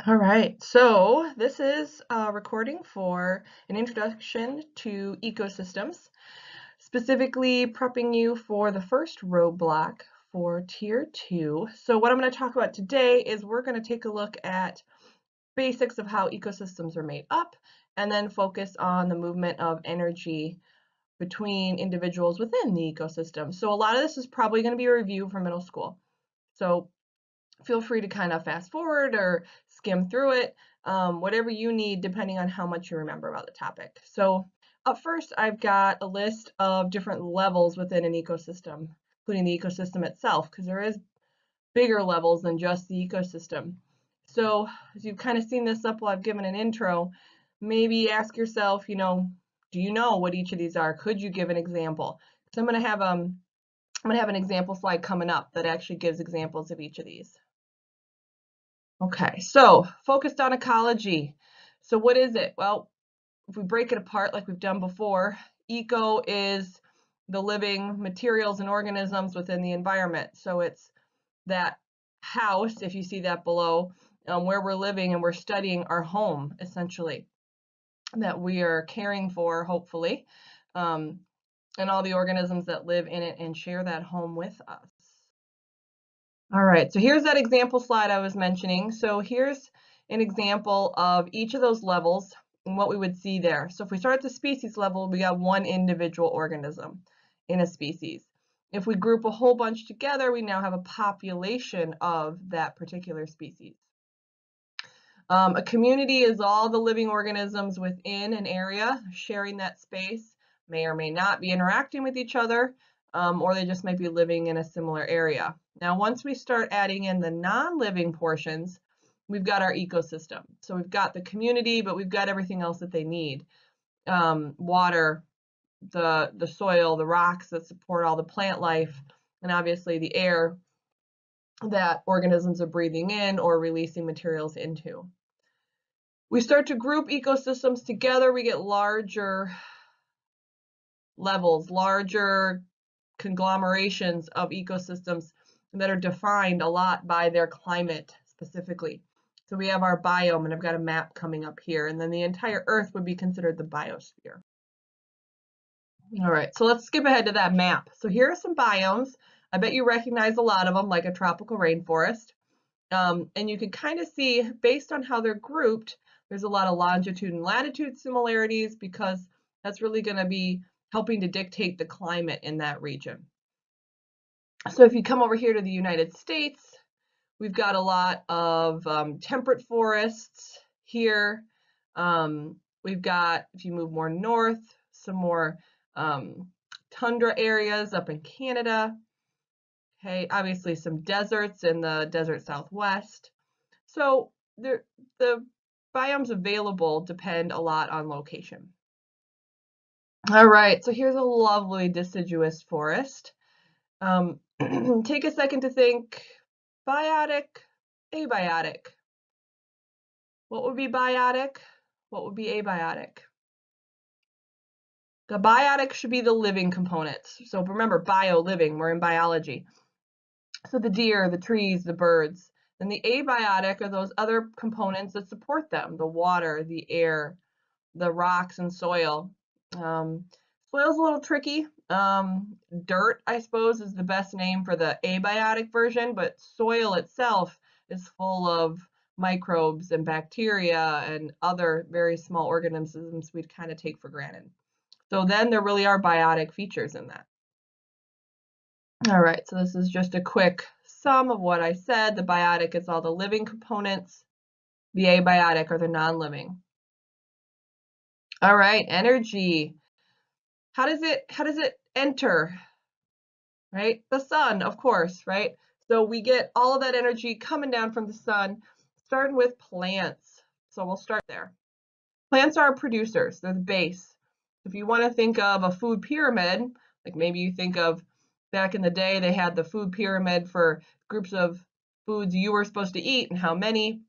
All right, so this is a recording for an introduction to ecosystems, specifically prepping you for the first roadblock for Tier 2. So what I'm going to talk about today is we're going to take a look at basics of how ecosystems are made up, and then focus on the movement of energy between individuals within the ecosystem. So a lot of this is probably going to be a review from middle school. So feel free to kind of fast forward or skim through it, whatever you need, depending on how much you remember about the topic. So up first, I've got a list of different levels within an ecosystem, including the ecosystem itself, because there is bigger levels than just the ecosystem. So as you've kind of seen this up while I've given an intro, maybe ask yourself, do you know what each of these are? Could you give an example? So I'm going to have an example slide coming up that actually gives examples of each of these. Okay, so focused on ecology. So what is it? Well, if we break it apart like we've done before, eco is the living materials and organisms within the environment. So it's that house, if you see that below, where we're living and we're studying our home, essentially, that we are caring for, hopefully, and all the organisms that live in it and share that home with us. All right, so here's that example slide I was mentioning. So here's an example of each of those levels and what we would see there. So if we start at the species level, we got one individual organism in a species. If we group a whole bunch together, we now have a population of that particular species. A community is all the living organisms within an area sharing that space, may or may not be interacting with each other, or they just might be living in a similar area. Now, once we start adding in the non-living portions, we've got our ecosystem. So we've got the community, but we've got everything else that they need. Water, the soil, the rocks that support all the plant life, and obviously the air that organisms are breathing in or releasing materials into. We start to group ecosystems together, we get larger levels, larger conglomerations of ecosystems that are defined a lot by their climate specifically. So we have our biome, and I've got a map coming up here, and then the entire Earth would be considered the biosphere. All right, so let's skip ahead to that map. So here are some biomes. I bet you recognize a lot of them, like a tropical rainforest. And you can kind of see, based on how they're grouped, there's a lot of longitude and latitude similarities because that's really going to be helping to dictate the climate in that region. So if you come over here to the United States, we've got a lot of temperate forests here. We've got, if you move more north, some more tundra areas up in Canada. Okay, obviously some deserts in the desert Southwest. So the biomes available depend a lot on location. All right, so here's a lovely deciduous forest. Take a second to think, biotic, abiotic. What would be biotic? What would be abiotic? The biotic should be the living components. So remember, bio, living, we're in biology. So the deer, the trees, the birds. And the abiotic are those other components that support them, the water, the air, the rocks and soil. Soil's a little tricky. Dirt, I suppose, is the best name for the abiotic version, but soil itself is full of microbes and bacteria and other very small organisms we'd kind of take for granted. So then there really are biotic features in that. All right, so this is just a quick sum of what I said. The biotic is all the living components. The abiotic are the non-living. All right, energy. How does it enter? Right? The sun, of course, right? So we get all of that energy coming down from the sun, starting with plants. So we'll start there. Plants are producers, they're the base. If you want to think of a food pyramid, like maybe you think of back in the day, they had the food pyramid for groups of foods you were supposed to eat and how many.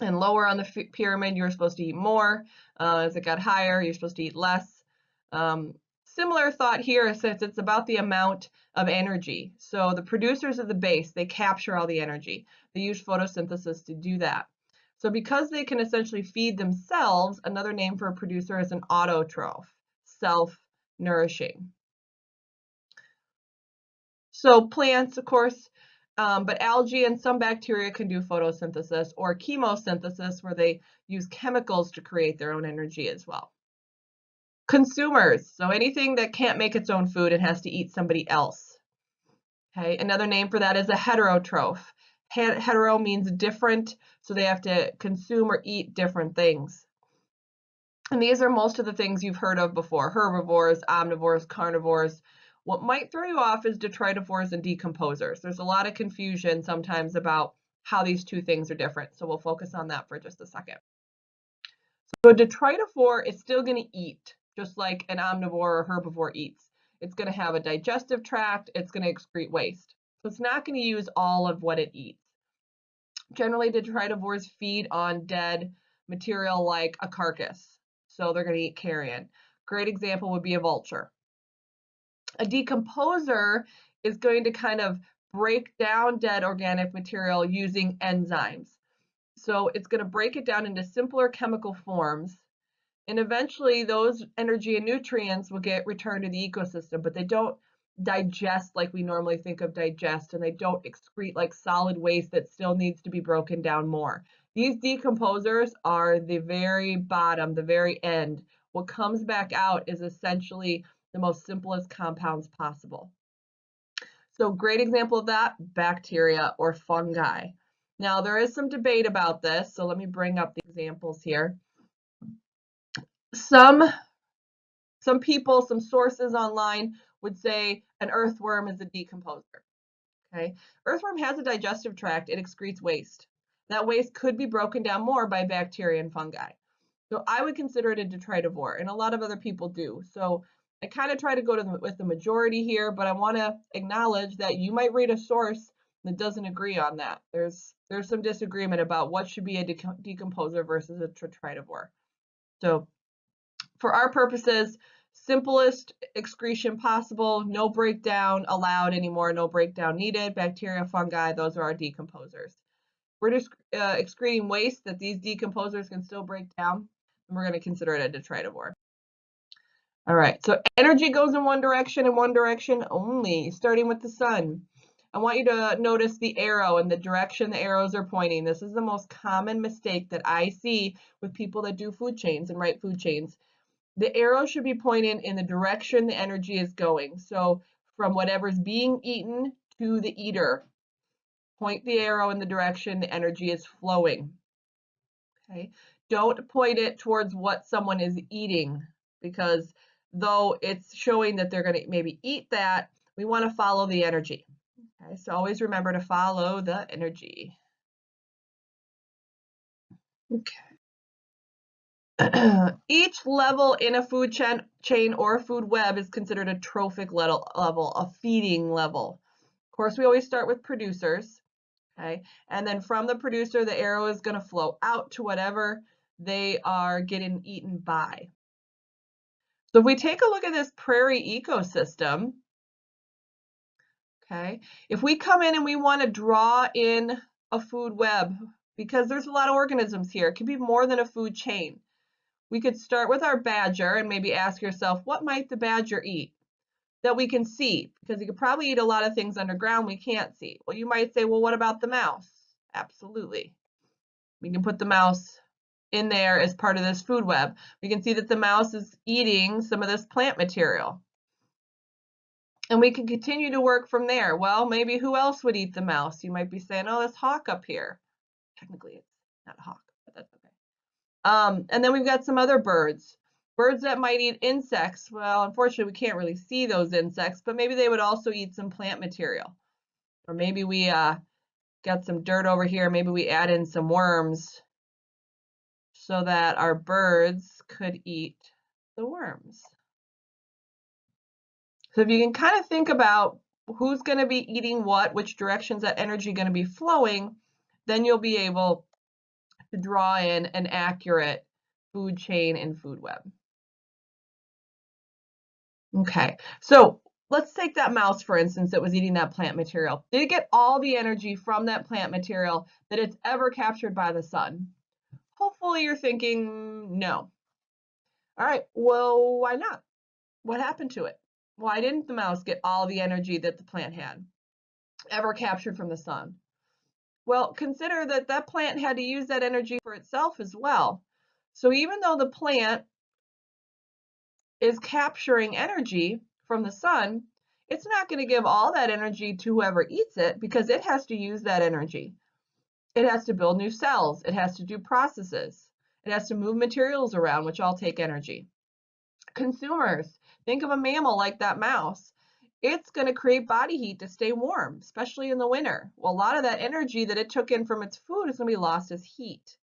And lower on the pyramid, you were supposed to eat more. As it got higher, you're supposed to eat less. Similar thought here, since it's about the amount of energy. So the producers of the base, they capture all the energy. They use photosynthesis to do that. So because they can essentially feed themselves, another name for a producer is an autotroph, self-nourishing. So plants, of course, but algae and some bacteria can do photosynthesis or chemosynthesis, where they use chemicals to create their own energy as well. Consumers, so anything that can't make its own food and has to eat somebody else. Okay, another name for that is a heterotroph. Hetero means different, so they have to consume or eat different things. And these are most of the things you've heard of before: herbivores, omnivores, carnivores. What might throw you off is detritivores and decomposers. There's a lot of confusion sometimes about how these two things are different, so we'll focus on that for just a second. So a detritivore is still going to eat, just like an omnivore or herbivore eats. It's going to have a digestive tract, it's going to excrete waste. So it's not going to use all of what it eats. Generally, detritivores feed on dead material like a carcass. So they're going to eat carrion. Great example would be a vulture. A decomposer is going to kind of break down dead organic material using enzymes. So it's going to break it down into simpler chemical forms. And eventually those energy and nutrients will get returned to the ecosystem, but they don't digest like we normally think of digest, and they don't excrete like solid waste that still needs to be broken down more. These decomposers are the very bottom, the very end. What comes back out is essentially the most simplest compounds possible. So great example of that, bacteria or fungi. Now there is some debate about this, so let me bring up the examples here. Some people, some sources online would say an earthworm is a decomposer. Okay, earthworm has a digestive tract, it excretes waste. That waste could be broken down more by bacteria and fungi. So I would consider it a detritivore, and a lot of other people do. So I kind of try to go with the majority here, but I want to acknowledge that you might read a source that doesn't agree on that. There's some disagreement about what should be a decomposer versus a detritivore. So for our purposes, simplest excretion possible, no breakdown allowed anymore, no breakdown needed. Bacteria, fungi, those are our decomposers. We're just excreting waste that these decomposers can still break down, and we're going to consider it a detritivore. All right, so energy goes in one direction and one direction only, starting with the sun. I want you to notice the arrow and the direction the arrows are pointing. This is the most common mistake that I see with people that do food chains and write food chains. The arrow should be pointing in the direction the energy is going. So from whatever's being eaten to the eater, point the arrow in the direction the energy is flowing. Okay, don't point it towards what someone is eating, because though it's showing that they're going to maybe eat that, we want to follow the energy. Okay, so always remember to follow the energy. Okay. Each level in a food chain or food web is considered a trophic level, a feeding level. Of course, we always start with producers, okay? And then from the producer, the arrow is going to flow out to whatever they are getting eaten by. So if we take a look at this prairie ecosystem, okay, if we come in and we want to draw in a food web, because there's a lot of organisms here, it could be more than a food chain. We could start with our badger and maybe ask yourself, what might the badger eat that we can see? Because he could probably eat a lot of things underground we can't see. Well, you might say, well, what about the mouse? Absolutely. We can put the mouse in there as part of this food web. We can see that the mouse is eating some of this plant material. And we can continue to work from there. Well, maybe who else would eat the mouse? You might be saying, oh, this hawk up here. Technically, it's not a hawk, but that's okay. And then we've got some other birds. Birds that might eat insects. Well, unfortunately, we can't really see those insects, but maybe they would also eat some plant material. Or maybe we got some dirt over here. Maybe we add in some worms so that our birds could eat the worms. So if you can kind of think about who's going to be eating what, which directions that energy going to be flowing, then you'll be able to draw in an accurate food chain and food web. Okay, so let's take that mouse, for instance, that was eating that plant material. Did it get all the energy from that plant material that it's ever captured by the sun? Hopefully you're thinking no. All right, well, why not? What happened to it? Why didn't the mouse get all the energy that the plant had ever captured from the sun? Well, consider that that plant had to use that energy for itself as well. So even though the plant is capturing energy from the sun, it's not going to give all that energy to whoever eats it because it has to use that energy. It has to build new cells. It has to do processes. It has to move materials around, which all take energy. Consumers, think of a mammal like that mouse. It's going to create body heat to stay warm, especially in the winter. Well, a lot of that energy that it took in from its food is going to be lost as heat.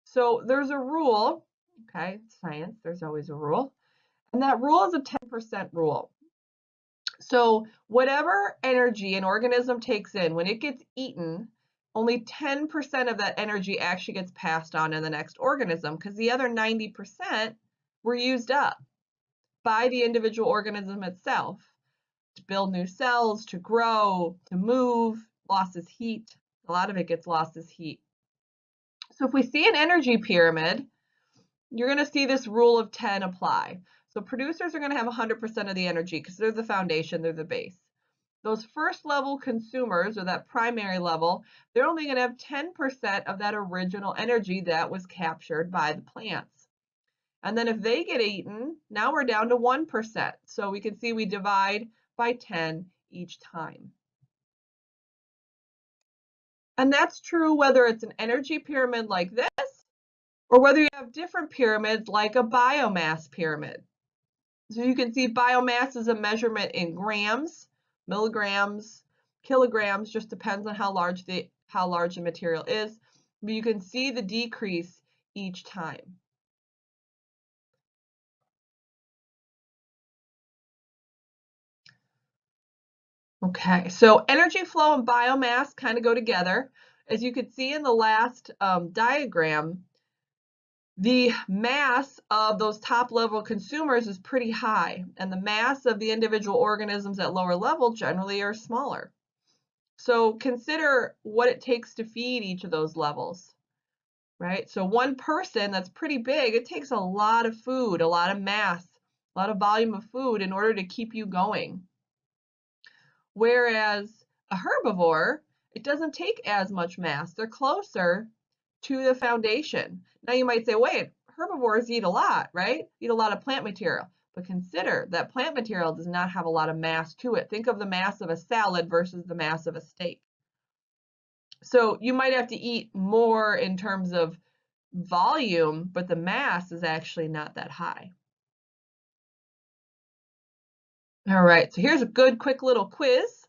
So there's a rule, okay, science, there's always a rule, and that rule is a 10% rule. So whatever energy an organism takes in, when it gets eaten, only 10% of that energy actually gets passed on to the next organism because the other 90% were used up by the individual organism itself to build new cells, to grow, to move, losses heat. A lot of it gets lost as heat. So if we see an energy pyramid, you're going to see this rule of 10 apply. So producers are going to have 100% of the energy because they're the foundation, they're the base. Those first level consumers, or that primary level, they're only going to have 10% of that original energy that was captured by the plants. And then if they get eaten, now we're down to 1%. So we can see we divide by 10 each time. And that's true whether it's an energy pyramid like this, or whether you have different pyramids like a biomass pyramid. So you can see biomass is a measurement in grams, milligrams, kilograms, just depends on how large the material is. But you can see the decrease each time. Okay, so energy flow and biomass kind of go together. As you could see in the last diagram, the mass of those top level consumers is pretty high, and the mass of the individual organisms at lower level generally are smaller. So consider what it takes to feed each of those levels, right? So one person that's pretty big, it takes a lot of food, a lot of mass, a lot of volume of food in order to keep you going. Whereas a herbivore, it doesn't take as much mass. They're closer to the foundation. Now you might say, wait, herbivores eat a lot, right? Eat a lot of plant material. But consider that plant material does not have a lot of mass to it. Think of the mass of a salad versus the mass of a steak. So you might have to eat more in terms of volume, but the mass is actually not that high. All right, so here's a good quick little quiz.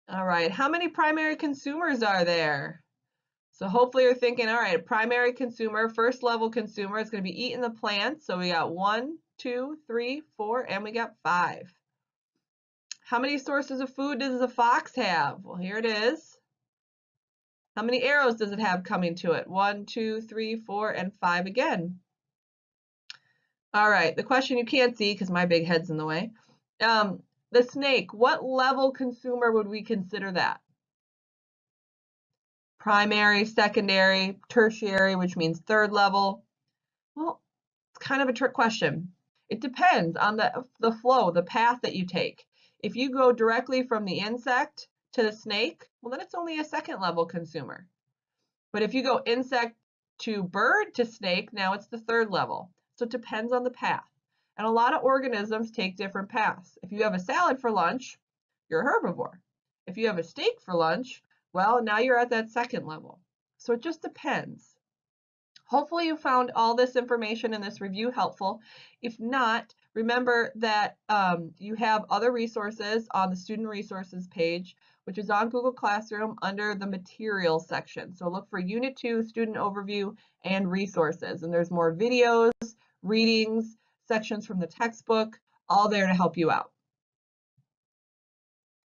All right, how many primary consumers are there? So hopefully you're thinking, all right, primary consumer, first level consumer is going to be eating the plants. So we got 1, 2, 3, 4, and we got 5. How many sources of food does a fox have? Well, here it is. How many arrows does it have coming to it? 1, 2, 3, 4, and 5 again. All right, the question you can't see because my big head's in the way. The snake, what level consumer would we consider that? Primary, secondary, tertiary, which means third level. Well, it's kind of a trick question. It depends on the flow, the path that you take. If you go directly from the insect to the snake, well, then it's only a second level consumer. But if you go insect to bird to snake, now it's the third level. So it depends on the path. And a lot of organisms take different paths. If you have a salad for lunch, you're a herbivore. If you have a steak for lunch, well, now you're at that second level. So it just depends. Hopefully you found all this information in this review helpful. If not, remember that you have other resources on the Student Resources page, which is on Google Classroom under the Materials section. So look for Unit 2, Student Overview, and Resources. And there's more videos, readings, sections from the textbook, all there to help you out.